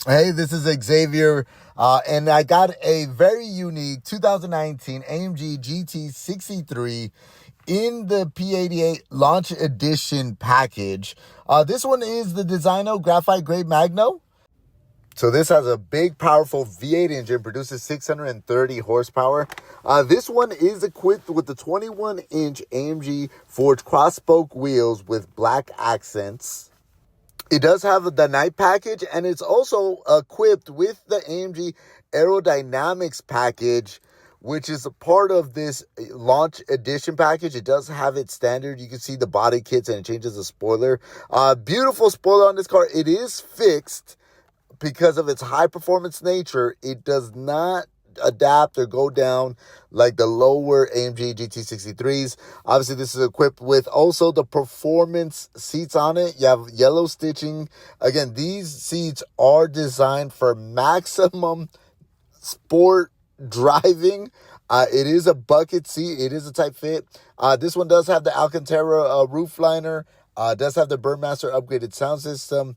Hey, this is Xavier, and I got a very unique 2019 AMG GT 63 in the P88 Launch Edition package. This one is the Designo Graphite Grey Magno. So this has a big, powerful V8 engine, produces 630 horsepower. This one is equipped with the 21-inch AMG forged cross-spoke wheels with black accents. It does have the night package, and it's also equipped with the AMG aerodynamics package, which is a part of this launch edition package. It does have it standard. You can see the body kits, and it changes the spoiler. Beautiful spoiler on this car. It is fixed because of its high performance nature. It does not adapt or go down like the lower AMG GT63s. Obviously, this is equipped with also the performance seats on it. You have yellow stitching. Again, these seats are designed for maximum sport driving. It is a bucket seat. It is a tight fit. This one does have the Alcantara roof liner. Does have the Burmester upgraded sound system.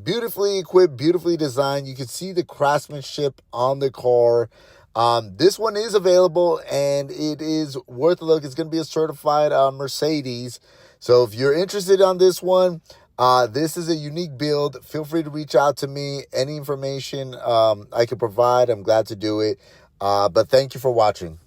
Beautifully equipped, beautifully designed. You can see the craftsmanship on the car. This one is available, and it is worth a look. It's going to be a certified Mercedes. So if you're interested on this one, this is a unique build. Feel free to reach out to me. Any information I can provide, I'm glad to do it. But thank you for watching.